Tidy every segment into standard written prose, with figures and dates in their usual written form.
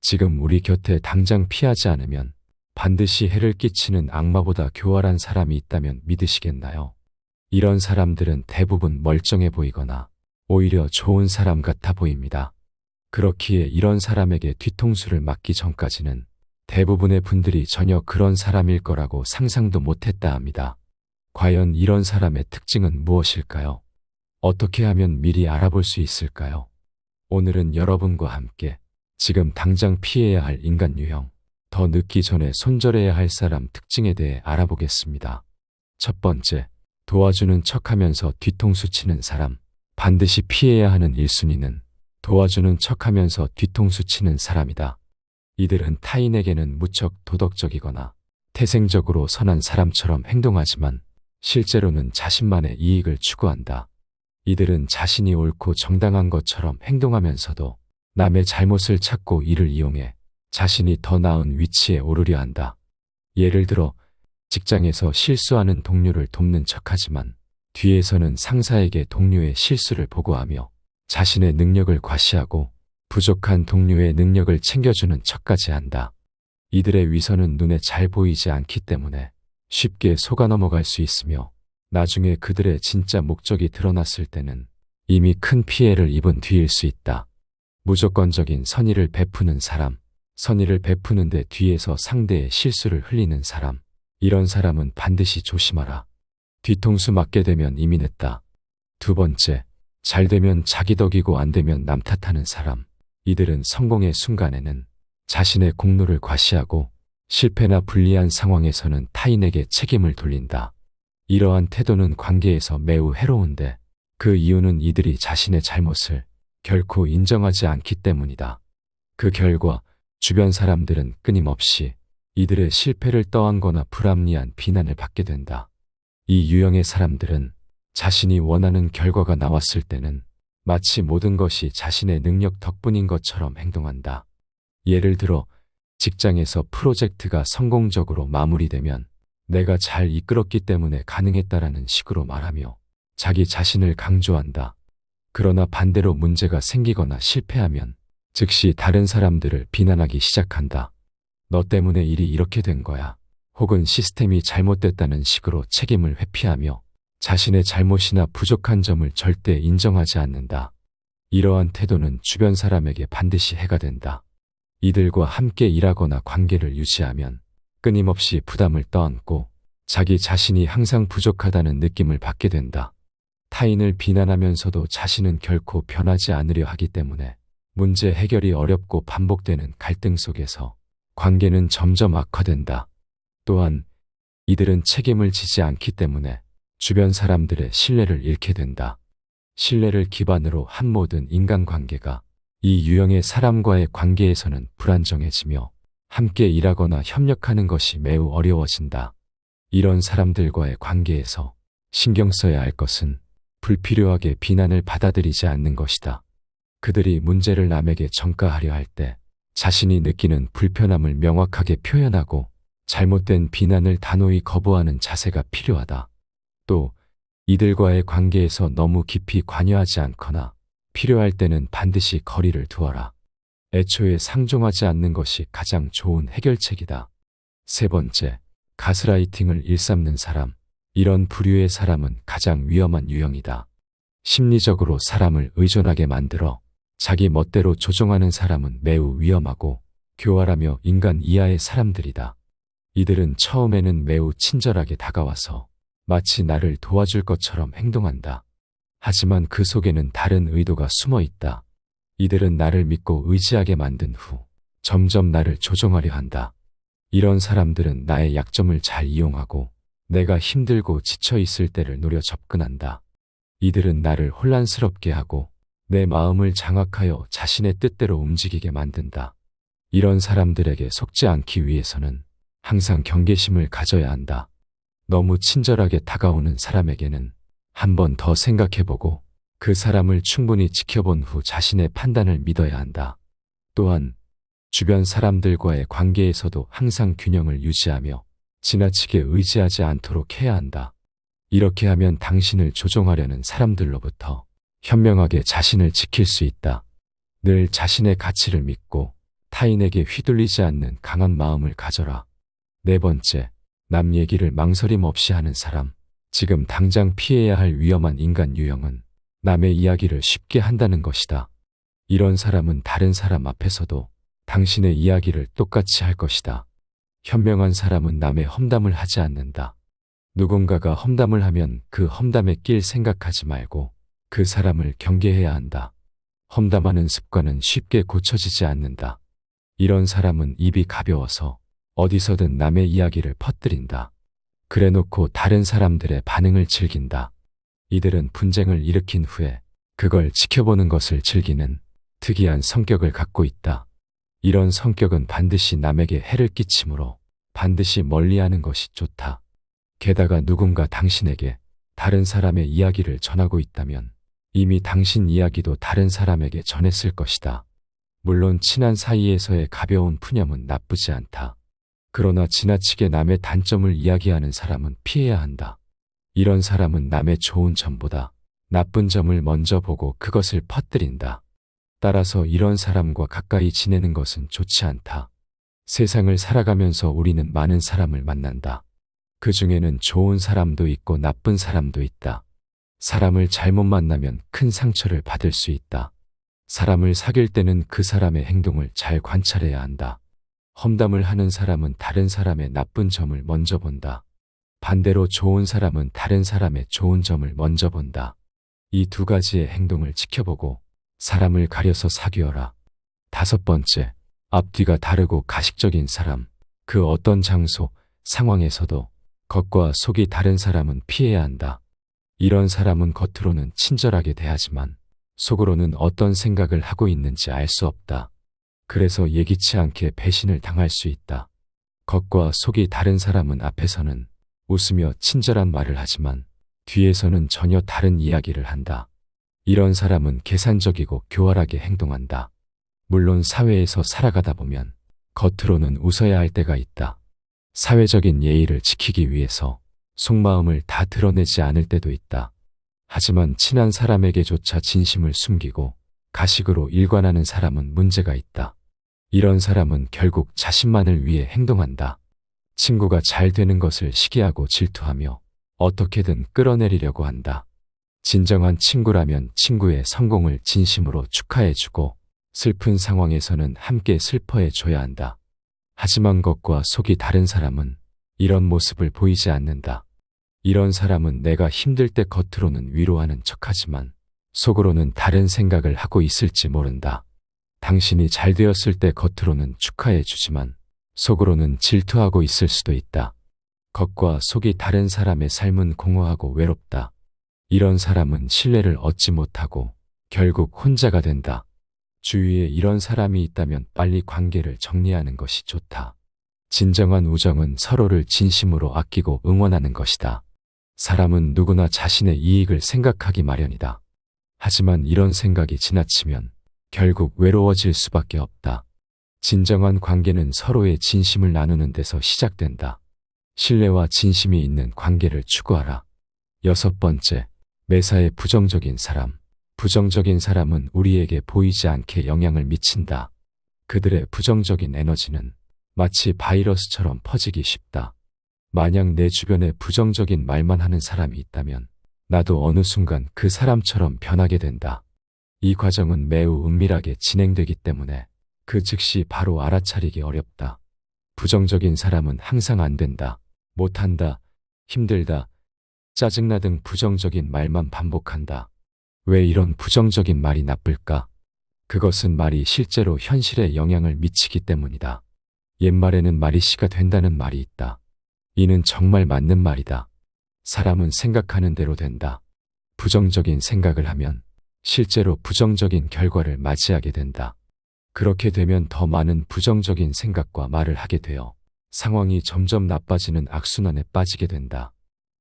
지금 우리 곁에 당장 피하지 않으면 반드시 해를 끼치는 악마보다 교활한 사람이 있다면 믿으시겠나요? 이런 사람들은 대부분 멀쩡해 보이거나 오히려 좋은 사람 같아 보입니다. 그렇기에 이런 사람에게 뒤통수를 맞기 전까지는 대부분의 분들이 전혀 그런 사람일 거라고 상상도 못했다 합니다. 과연 이런 사람의 특징은 무엇일까요? 어떻게 하면 미리 알아볼 수 있을까요? 오늘은 여러분과 함께 지금 당장 피해야 할 인간 유형, 더 늦기 전에 손절해야 할 사람 특징에 대해 알아보겠습니다. 첫 번째, 도와주는 척하면서 뒤통수 치는 사람. 반드시 피해야 하는 1순위는 도와주는 척하면서 뒤통수 치는 사람이다. 이들은 타인에게는 무척 도덕적이거나 태생적으로 선한 사람처럼 행동하지만 실제로는 자신만의 이익을 추구한다. 이들은 자신이 옳고 정당한 것처럼 행동하면서도 남의 잘못을 찾고 이를 이용해 자신이 더 나은 위치에 오르려 한다. 예를 들어 직장에서 실수하는 동료를 돕는 척하지만 뒤에서는 상사에게 동료의 실수를 보고하며 자신의 능력을 과시하고 부족한 동료의 능력을 챙겨주는 척까지 한다. 이들의 위선은 눈에 잘 보이지 않기 때문에 쉽게 속아 넘어갈 수 있으며 나중에 그들의 진짜 목적이 드러났을 때는 이미 큰 피해를 입은 뒤일 수 있다. 무조건적인 선의를 베푸는 사람, 선의를 베푸는데 뒤에서 상대의 실수를 흘리는 사람, 이런 사람은 반드시 조심하라. 뒤통수 맞게 되면 이미 늦다. 두 번째, 잘 되면 자기 덕이고 안 되면 남 탓하는 사람. 이들은 성공의 순간에는 자신의 공로를 과시하고 실패나 불리한 상황에서는 타인에게 책임을 돌린다. 이러한 태도는 관계에서 매우 해로운데 그 이유는 이들이 자신의 잘못을 결코 인정하지 않기 때문이다. 그 결과 주변 사람들은 끊임없이 이들의 실패를 떠안거나 불합리한 비난을 받게 된다. 이 유형의 사람들은 자신이 원하는 결과가 나왔을 때는 마치 모든 것이 자신의 능력 덕분인 것처럼 행동한다. 예를 들어 직장에서 프로젝트가 성공적으로 마무리되면 내가 잘 이끌었기 때문에 가능했다라는 식으로 말하며 자기 자신을 강조한다. 그러나 반대로 문제가 생기거나 실패하면 즉시 다른 사람들을 비난하기 시작한다. 너 때문에 일이 이렇게 된 거야. 혹은 시스템이 잘못됐다는 식으로 책임을 회피하며 자신의 잘못이나 부족한 점을 절대 인정하지 않는다. 이러한 태도는 주변 사람에게 반드시 해가 된다. 이들과 함께 일하거나 관계를 유지하면 끊임없이 부담을 떠안고 자기 자신이 항상 부족하다는 느낌을 받게 된다. 타인을 비난하면서도 자신은 결코 변하지 않으려 하기 때문에 문제 해결이 어렵고 반복되는 갈등 속에서 관계는 점점 악화된다. 또한 이들은 책임을 지지 않기 때문에 주변 사람들의 신뢰를 잃게 된다. 신뢰를 기반으로 한 모든 인간관계가 이 유형의 사람과의 관계에서는 불안정해지며 함께 일하거나 협력하는 것이 매우 어려워진다. 이런 사람들과의 관계에서 신경 써야 할 것은 불필요하게 비난을 받아들이지 않는 것이다. 그들이 문제를 남에게 전가하려 할 때 자신이 느끼는 불편함을 명확하게 표현하고 잘못된 비난을 단호히 거부하는 자세가 필요하다. 또 이들과의 관계에서 너무 깊이 관여하지 않거나 필요할 때는 반드시 거리를 두어라. 애초에 상종하지 않는 것이 가장 좋은 해결책이다. 세 번째, 가스라이팅을 일삼는 사람. 이런 부류의 사람은 가장 위험한 유형이다. 심리적으로 사람을 의존하게 만들어 자기 멋대로 조종하는 사람은 매우 위험하고 교활하며 인간 이하의 사람들이다. 이들은 처음에는 매우 친절하게 다가와서 마치 나를 도와줄 것처럼 행동한다. 하지만 그 속에는 다른 의도가 숨어 있다. 이들은 나를 믿고 의지하게 만든 후 점점 나를 조종하려 한다. 이런 사람들은 나의 약점을 잘 이용하고 내가 힘들고 지쳐 있을 때를 노려 접근한다. 이들은 나를 혼란스럽게 하고 내 마음을 장악하여 자신의 뜻대로 움직이게 만든다. 이런 사람들에게 속지 않기 위해서는 항상 경계심을 가져야 한다. 너무 친절하게 다가오는 사람에게는 한 번 더 생각해보고 그 사람을 충분히 지켜본 후 자신의 판단을 믿어야 한다. 또한 주변 사람들과의 관계에서도 항상 균형을 유지하며 지나치게 의지하지 않도록 해야 한다. 이렇게 하면 당신을 조종하려는 사람들로부터 현명하게 자신을 지킬 수 있다. 늘 자신의 가치를 믿고 타인에게 휘둘리지 않는 강한 마음을 가져라. 네 번째, 남 얘기를 망설임 없이 하는 사람. 지금 당장 피해야 할 위험한 인간 유형은 남의 이야기를 쉽게 한다는 것이다. 이런 사람은 다른 사람 앞에서도 당신의 이야기를 똑같이 할 것이다. 현명한 사람은 남의 험담을 하지 않는다. 누군가가 험담을 하면 그 험담에 낄 생각하지 말고 그 사람을 경계해야 한다. 험담하는 습관은 쉽게 고쳐지지 않는다. 이런 사람은 입이 가벼워서 어디서든 남의 이야기를 퍼뜨린다. 그래놓고 다른 사람들의 반응을 즐긴다. 이들은 분쟁을 일으킨 후에 그걸 지켜보는 것을 즐기는 특이한 성격을 갖고 있다. 이런 성격은 반드시 남에게 해를 끼치므로 반드시 멀리하는 것이 좋다. 게다가 누군가 당신에게 다른 사람의 이야기를 전하고 있다면 이미 당신 이야기도 다른 사람에게 전했을 것이다. 물론 친한 사이에서의 가벼운 푸념은 나쁘지 않다. 그러나 지나치게 남의 단점을 이야기하는 사람은 피해야 한다. 이런 사람은 남의 좋은 점보다 나쁜 점을 먼저 보고 그것을 퍼뜨린다. 따라서 이런 사람과 가까이 지내는 것은 좋지 않다. 세상을 살아가면서 우리는 많은 사람을 만난다. 그 중에는 좋은 사람도 있고 나쁜 사람도 있다. 사람을 잘못 만나면 큰 상처를 받을 수 있다. 사람을 사귈 때는 그 사람의 행동을 잘 관찰해야 한다. 험담을 하는 사람은 다른 사람의 나쁜 점을 먼저 본다. 반대로 좋은 사람은 다른 사람의 좋은 점을 먼저 본다. 이 두 가지의 행동을 지켜보고 사람을 가려서 사귀어라. 다섯 번째, 앞뒤가 다르고 가식적인 사람. 그 어떤 장소, 상황에서도 겉과 속이 다른 사람은 피해야 한다. 이런 사람은 겉으로는 친절하게 대하지만 속으로는 어떤 생각을 하고 있는지 알 수 없다. 그래서 예기치 않게 배신을 당할 수 있다. 겉과 속이 다른 사람은 앞에서는 웃으며 친절한 말을 하지만 뒤에서는 전혀 다른 이야기를 한다. 이런 사람은 계산적이고 교활하게 행동한다. 물론 사회에서 살아가다 보면 겉으로는 웃어야 할 때가 있다. 사회적인 예의를 지키기 위해서 속마음을 다 드러내지 않을 때도 있다. 하지만 친한 사람에게조차 진심을 숨기고 가식으로 일관하는 사람은 문제가 있다. 이런 사람은 결국 자신만을 위해 행동한다. 친구가 잘 되는 것을 시기하고 질투하며 어떻게든 끌어내리려고 한다. 진정한 친구라면 친구의 성공을 진심으로 축하해주고 슬픈 상황에서는 함께 슬퍼해줘야 한다. 하지만 겉과 속이 다른 사람은 이런 모습을 보이지 않는다. 이런 사람은 내가 힘들 때 겉으로는 위로하는 척하지만 속으로는 다른 생각을 하고 있을지 모른다. 당신이 잘 되었을 때 겉으로는 축하해주지만 속으로는 질투하고 있을 수도 있다. 겉과 속이 다른 사람의 삶은 공허하고 외롭다. 이런 사람은 신뢰를 얻지 못하고 결국 혼자가 된다. 주위에 이런 사람이 있다면 빨리 관계를 정리하는 것이 좋다. 진정한 우정은 서로를 진심으로 아끼고 응원하는 것이다. 사람은 누구나 자신의 이익을 생각하기 마련이다. 하지만 이런 생각이 지나치면 결국 외로워질 수밖에 없다. 진정한 관계는 서로의 진심을 나누는 데서 시작된다. 신뢰와 진심이 있는 관계를 추구하라. 여섯 번째, 매사에 부정적인 사람. 부정적인 사람은 우리에게 보이지 않게 영향을 미친다. 그들의 부정적인 에너지는 마치 바이러스처럼 퍼지기 쉽다. 만약 내 주변에 부정적인 말만 하는 사람이 있다면 나도 어느 순간 그 사람처럼 변하게 된다. 이 과정은 매우 은밀하게 진행되기 때문에 그 즉시 바로 알아차리기 어렵다. 부정적인 사람은 항상 안 된다, 못한다, 힘들다, 짜증나 등 부정적인 말만 반복한다. 왜 이런 부정적인 말이 나쁠까? 그것은 말이 실제로 현실에 영향을 미치기 때문이다. 옛말에는 말이 씨가 된다는 말이 있다. 이는 정말 맞는 말이다. 사람은 생각하는 대로 된다. 부정적인 생각을 하면 실제로 부정적인 결과를 맞이하게 된다. 그렇게 되면 더 많은 부정적인 생각과 말을 하게 되어 상황이 점점 나빠지는 악순환에 빠지게 된다.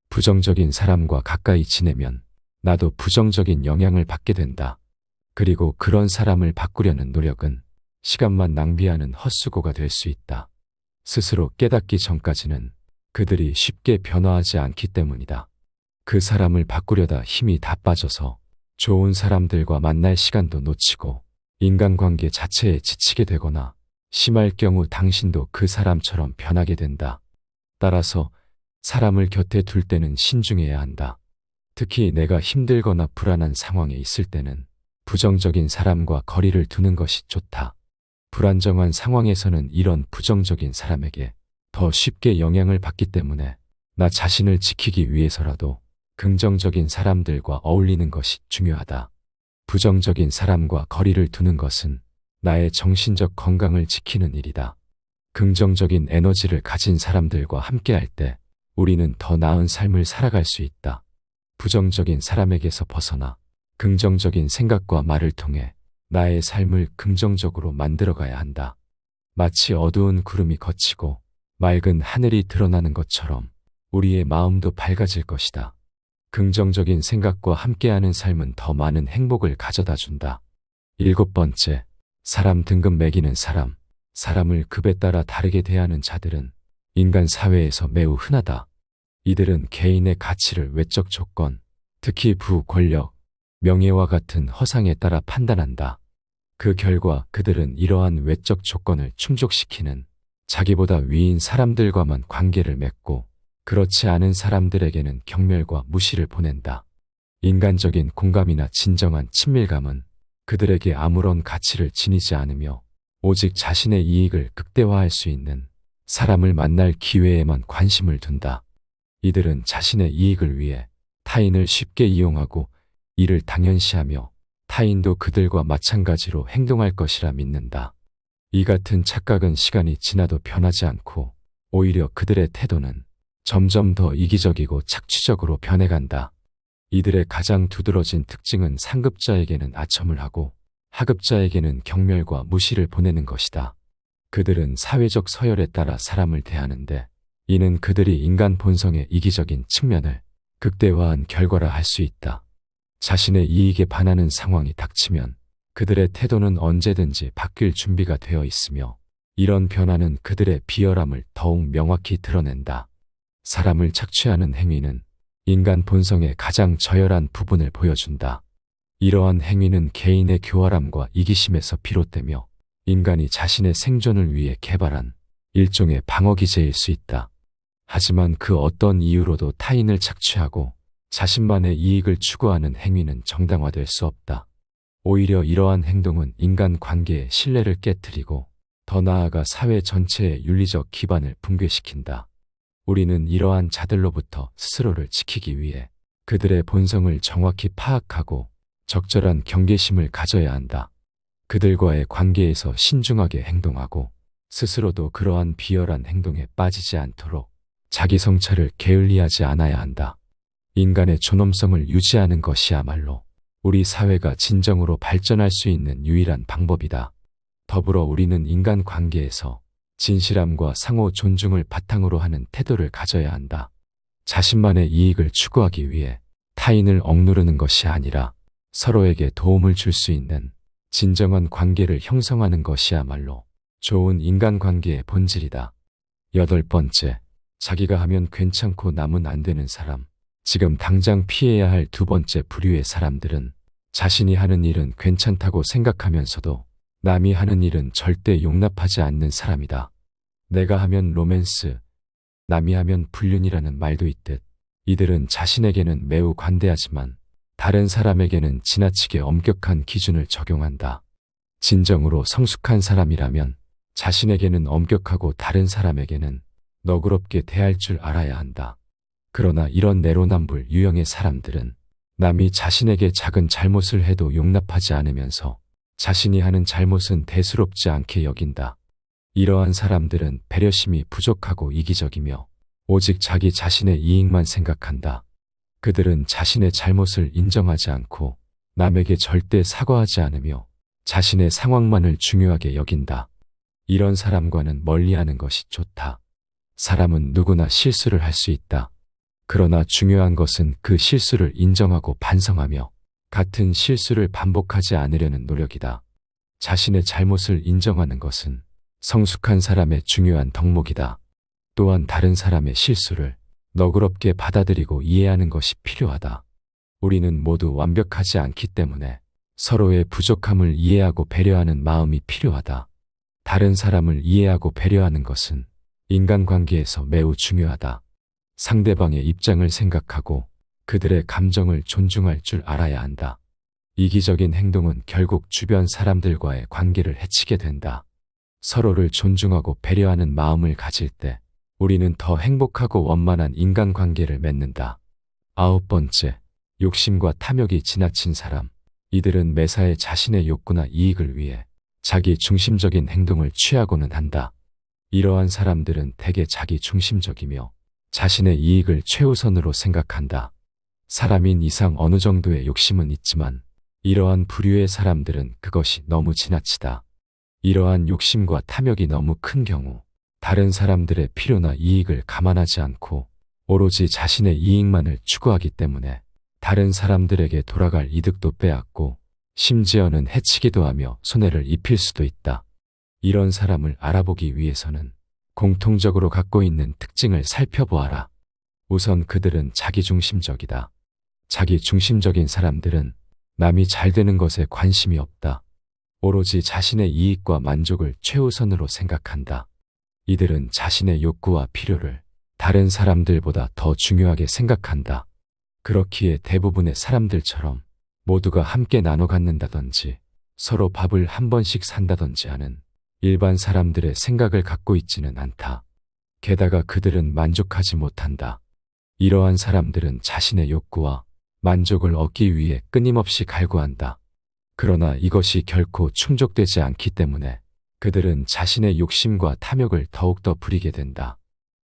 부정적인 사람과 가까이 지내면 나도 부정적인 영향을 받게 된다. 그리고 그런 사람을 바꾸려는 노력은 시간만 낭비하는 헛수고가 될 수 있다. 스스로 깨닫기 전까지는 그들이 쉽게 변화하지 않기 때문이다. 그 사람을 바꾸려다 힘이 다 빠져서 좋은 사람들과 만날 시간도 놓치고 인간관계 자체에 지치게 되거나 심할 경우 당신도 그 사람처럼 변하게 된다. 따라서 사람을 곁에 둘 때는 신중해야 한다. 특히 내가 힘들거나 불안한 상황에 있을 때는 부정적인 사람과 거리를 두는 것이 좋다. 불안정한 상황에서는 이런 부정적인 사람에게 더 쉽게 영향을 받기 때문에 나 자신을 지키기 위해서라도 긍정적인 사람들과 어울리는 것이 중요하다. 부정적인 사람과 거리를 두는 것은 나의 정신적 건강을 지키는 일이다. 긍정적인 에너지를 가진 사람들과 함께할 때 우리는 더 나은 삶을 살아갈 수 있다. 부정적인 사람에게서 벗어나 긍정적인 생각과 말을 통해 나의 삶을 긍정적으로 만들어가야 한다. 마치 어두운 구름이 걷히고 맑은 하늘이 드러나는 것처럼 우리의 마음도 밝아질 것이다. 긍정적인 생각과 함께하는 삶은 더 많은 행복을 가져다 준다. 7번째, 사람 등급 매기는 사람. 사람을 급에 따라 다르게 대하는 자들은 인간 사회에서 매우 흔하다. 이들은 개인의 가치를 외적 조건, 특히 부, 권력, 명예와 같은 허상에 따라 판단한다. 그 결과 그들은 이러한 외적 조건을 충족시키는 자기보다 위인 사람들과만 관계를 맺고 그렇지 않은 사람들에게는 경멸과 무시를 보낸다. 인간적인 공감이나 진정한 친밀감은 그들에게 아무런 가치를 지니지 않으며 오직 자신의 이익을 극대화할 수 있는 사람을 만날 기회에만 관심을 둔다. 이들은 자신의 이익을 위해 타인을 쉽게 이용하고 이를 당연시하며 타인도 그들과 마찬가지로 행동할 것이라 믿는다. 이 같은 착각은 시간이 지나도 변하지 않고 오히려 그들의 태도는 점점 더 이기적이고 착취적으로 변해간다. 이들의 가장 두드러진 특징은 상급자에게는 아첨을 하고 하급자에게는 경멸과 무시를 보내는 것이다. 그들은 사회적 서열에 따라 사람을 대하는데 이는 그들이 인간 본성의 이기적인 측면을 극대화한 결과라 할 수 있다. 자신의 이익에 반하는 상황이 닥치면 그들의 태도는 언제든지 바뀔 준비가 되어 있으며 이런 변화는 그들의 비열함을 더욱 명확히 드러낸다. 사람을 착취하는 행위는 인간 본성의 가장 저열한 부분을 보여준다. 이러한 행위는 개인의 교활함과 이기심에서 비롯되며 인간이 자신의 생존을 위해 개발한 일종의 방어기제일 수 있다. 하지만 그 어떤 이유로도 타인을 착취하고 자신만의 이익을 추구하는 행위는 정당화될 수 없다. 오히려 이러한 행동은 인간 관계의 신뢰를 깨뜨리고 더 나아가 사회 전체의 윤리적 기반을 붕괴시킨다. 우리는 이러한 자들로부터 스스로를 지키기 위해 그들의 본성을 정확히 파악하고 적절한 경계심을 가져야 한다. 그들과의 관계에서 신중하게 행동하고 스스로도 그러한 비열한 행동에 빠지지 않도록 자기 성찰을 게을리하지 않아야 한다. 인간의 존엄성을 유지하는 것이야말로 우리 사회가 진정으로 발전할 수 있는 유일한 방법이다. 더불어 우리는 인간 관계에서 진실함과 상호 존중을 바탕으로 하는 태도를 가져야 한다. 자신만의 이익을 추구하기 위해 타인을 억누르는 것이 아니라 서로에게 도움을 줄 수 있는 진정한 관계를 형성하는 것이야말로 좋은 인간관계의 본질이다. 8번째, 자기가 하면 괜찮고 남은 안 되는 사람. 지금 당장 피해야 할 2번째 부류의 사람들은 자신이 하는 일은 괜찮다고 생각하면서도 남이 하는 일은 절대 용납하지 않는 사람이다. 내가 하면 로맨스, 남이 하면 불륜이라는 말도 있듯 이들은 자신에게는 매우 관대하지만 다른 사람에게는 지나치게 엄격한 기준을 적용한다. 진정으로 성숙한 사람이라면 자신에게는 엄격하고 다른 사람에게는 너그럽게 대할 줄 알아야 한다. 그러나 이런 내로남불 유형의 사람들은 남이 자신에게 작은 잘못을 해도 용납하지 않으면서 자신이 하는 잘못은 대수롭지 않게 여긴다. 이러한 사람들은 배려심이 부족하고 이기적이며 오직 자기 자신의 이익만 생각한다. 그들은 자신의 잘못을 인정하지 않고 남에게 절대 사과하지 않으며 자신의 상황만을 중요하게 여긴다. 이런 사람과는 멀리하는 것이 좋다. 사람은 누구나 실수를 할 수 있다. 그러나 중요한 것은 그 실수를 인정하고 반성하며 같은 실수를 반복하지 않으려는 노력이다. 자신의 잘못을 인정하는 것은 성숙한 사람의 중요한 덕목이다. 또한 다른 사람의 실수를 너그럽게 받아들이고 이해하는 것이 필요하다. 우리는 모두 완벽하지 않기 때문에 서로의 부족함을 이해하고 배려하는 마음이 필요하다. 다른 사람을 이해하고 배려하는 것은 인간관계에서 매우 중요하다. 상대방의 입장을 생각하고 그들의 감정을 존중할 줄 알아야 한다. 이기적인 행동은 결국 주변 사람들과의 관계를 해치게 된다. 서로를 존중하고 배려하는 마음을 가질 때 우리는 더 행복하고 원만한 인간관계를 맺는다. 9번째, 욕심과 탐욕이 지나친 사람. 이들은 매사에 자신의 욕구나 이익을 위해 자기 중심적인 행동을 취하고는 한다. 이러한 사람들은 대개 자기 중심적이며 자신의 이익을 최우선으로 생각한다. 사람인 이상 어느 정도의 욕심은 있지만 이러한 부류의 사람들은 그것이 너무 지나치다. 이러한 욕심과 탐욕이 너무 큰 경우 다른 사람들의 필요나 이익을 감안하지 않고 오로지 자신의 이익만을 추구하기 때문에 다른 사람들에게 돌아갈 이득도 빼앗고 심지어는 해치기도 하며 손해를 입힐 수도 있다. 이런 사람을 알아보기 위해서는 공통적으로 갖고 있는 특징을 살펴보아라. 우선 그들은 자기중심적이다. 자기중심적인 사람들은 남이 잘 되는 것에 관심이 없다. 오로지 자신의 이익과 만족을 최우선으로 생각한다. 이들은 자신의 욕구와 필요를 다른 사람들보다 더 중요하게 생각한다. 그렇기에 대부분의 사람들처럼 모두가 함께 나눠 갖는다든지 서로 밥을 한 번씩 산다든지 하는 일반 사람들의 생각을 갖고 있지는 않다. 게다가 그들은 만족하지 못한다. 이러한 사람들은 자신의 욕구와 만족을 얻기 위해 끊임없이 갈구한다. 그러나 이것이 결코 충족되지 않기 때문에 그들은 자신의 욕심과 탐욕을 더욱더 부리게 된다.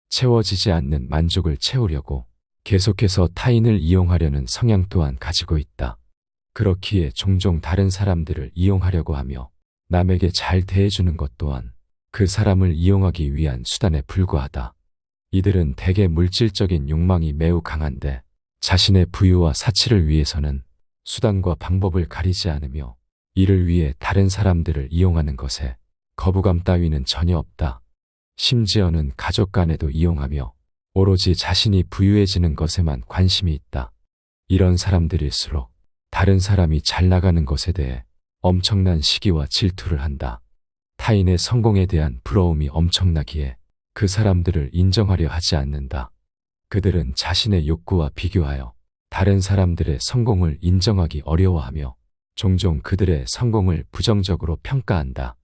채워지지 않는 만족을 채우려고 계속해서 타인을 이용하려는 성향 또한 가지고 있다. 그렇기에 종종 다른 사람들을 이용하려고 하며 남에게 잘 대해주는 것 또한 그 사람을 이용하기 위한 수단에 불과하다. 이들은 대개 물질적인 욕망이 매우 강한데 자신의 부유와 사치를 위해서는 수단과 방법을 가리지 않으며 이를 위해 다른 사람들을 이용하는 것에 거부감 따위는 전혀 없다. 심지어는 가족 간에도 이용하며 오로지 자신이 부유해지는 것에만 관심이 있다. 이런 사람들일수록 다른 사람이 잘 나가는 것에 대해 엄청난 시기와 질투를 한다. 타인의 성공에 대한 부러움이 엄청나기에 그 사람들을 인정하려 하지 않는다. 그들은 자신의 욕구와 비교하여 다른 사람들의 성공을 인정하기 어려워하며 종종 그들의 성공을 부정적으로 평가한다.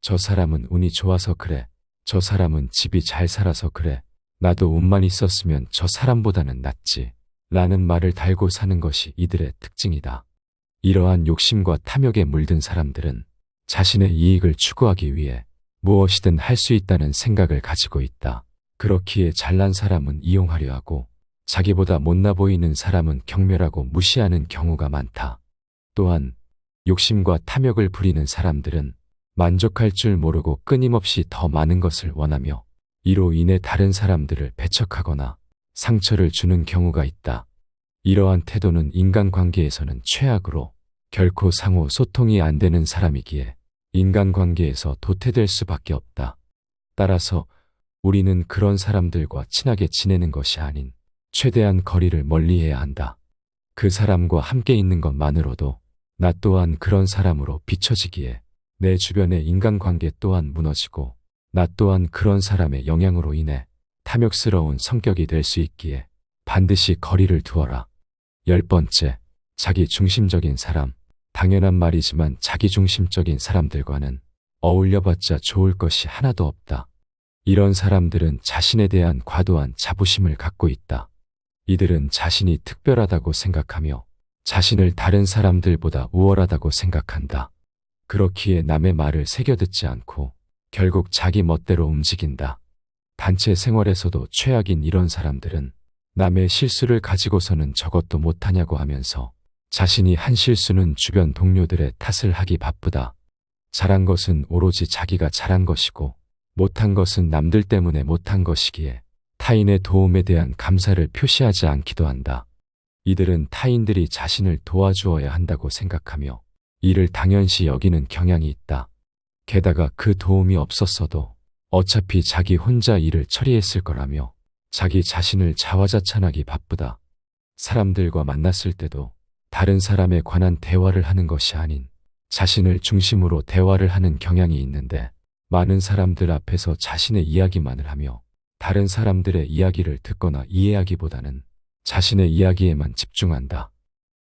저 사람은 운이 좋아서 그래. 저 사람은 집이 잘 살아서 그래. 나도 운만 있었으면 저 사람보다는 낫지. 라는 말을 달고 사는 것이 이들의 특징이다. 이러한 욕심과 탐욕에 물든 사람들은 자신의 이익을 추구하기 위해 무엇이든 할 수 있다는 생각을 가지고 있다. 그렇기에 잘난 사람은 이용하려 하고 자기보다 못나 보이는 사람은 경멸하고 무시하는 경우가 많다. 또한 욕심과 탐욕을 부리는 사람들은 만족할 줄 모르고 끊임없이 더 많은 것을 원하며 이로 인해 다른 사람들을 배척하거나 상처를 주는 경우가 있다. 이러한 태도는 인간관계에서는 최악으로 결코 상호 소통이 안 되는 사람이기에 인간관계에서 도태될 수밖에 없다. 따라서 우리는 그런 사람들과 친하게 지내는 것이 아닌 최대한 거리를 멀리해야 한다. 그 사람과 함께 있는 것만으로도 나 또한 그런 사람으로 비춰지기에 내 주변의 인간관계 또한 무너지고 나 또한 그런 사람의 영향으로 인해 탐욕스러운 성격이 될 수 있기에 반드시 거리를 두어라. 10번째, 자기 중심적인 사람. 당연한 말이지만 자기 중심적인 사람들과는 어울려봤자 좋을 것이 하나도 없다. 이런 사람들은 자신에 대한 과도한 자부심을 갖고 있다. 이들은 자신이 특별하다고 생각하며 자신을 다른 사람들보다 우월하다고 생각한다. 그렇기에 남의 말을 새겨듣지 않고 결국 자기 멋대로 움직인다. 단체 생활에서도 최악인 이런 사람들은 남의 실수를 가지고서는 저것도 못하냐고 하면서 자신이 한 실수는 주변 동료들의 탓을 하기 바쁘다. 잘한 것은 오로지 자기가 잘한 것이고 못한 것은 남들 때문에 못한 것이기에 타인의 도움에 대한 감사를 표시하지 않기도 한다. 이들은 타인들이 자신을 도와주어야 한다고 생각하며 이를 당연시 여기는 경향이 있다. 게다가 그 도움이 없었어도 어차피 자기 혼자 일을 처리했을 거라며 자기 자신을 자화자찬하기 바쁘다. 사람들과 만났을 때도 다른 사람에 관한 대화를 하는 것이 아닌 자신을 중심으로 대화를 하는 경향이 있는데 많은 사람들 앞에서 자신의 이야기만을 하며 다른 사람들의 이야기를 듣거나 이해하기보다는 자신의 이야기에만 집중한다.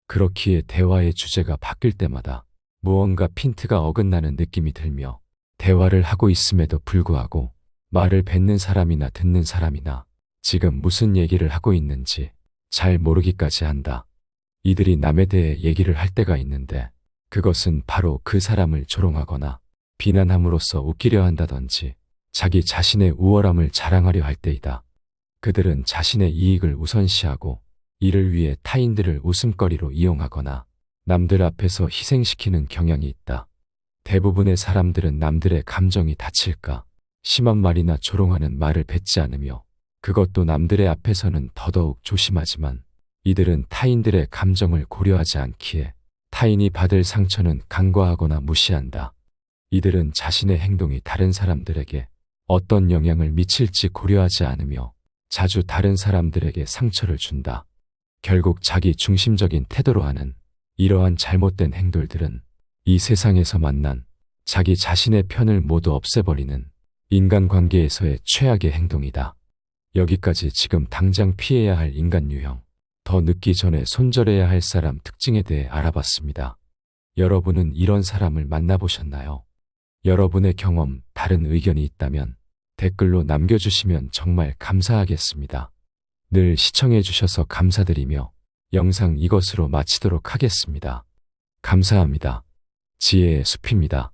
그렇기에 대화의 주제가 바뀔 때마다 무언가 핀트가 어긋나는 느낌이 들며 대화를 하고 있음에도 불구하고 말을 뱉는 사람이나 듣는 사람이나 지금 무슨 얘기를 하고 있는지 잘 모르기까지 한다. 이들이 남에 대해 얘기를 할 때가 있는데 그것은 바로 그 사람을 조롱하거나 비난함으로써 웃기려 한다든지 자기 자신의 우월함을 자랑하려 할 때이다. 그들은 자신의 이익을 우선시하고 이를 위해 타인들을 웃음거리로 이용하거나 남들 앞에서 희생시키는 경향이 있다. 대부분의 사람들은 남들의 감정이 다칠까 심한 말이나 조롱하는 말을 뱉지 않으며 그것도 남들의 앞에서는 더더욱 조심하지만 이들은 타인들의 감정을 고려하지 않기에 타인이 받을 상처는 간과하거나 무시한다. 이들은 자신의 행동이 다른 사람들에게 어떤 영향을 미칠지 고려하지 않으며 자주 다른 사람들에게 상처를 준다. 결국 자기 중심적인 태도로 하는 이러한 잘못된 행동들은 이 세상에서 만난 자기 자신의 편을 모두 없애버리는 인간관계에서의 최악의 행동이다. 여기까지 지금 당장 피해야 할 인간 유형, 더 늦기 전에 손절해야 할 사람 특징에 대해 알아봤습니다. 여러분은 이런 사람을 만나보셨나요? 여러분의 경험, 다른 의견이 있다면 댓글로 남겨주시면 정말 감사하겠습니다. 늘 시청해주셔서 감사드리며 영상 이것으로 마치도록 하겠습니다. 감사합니다. 지혜의 숲입니다.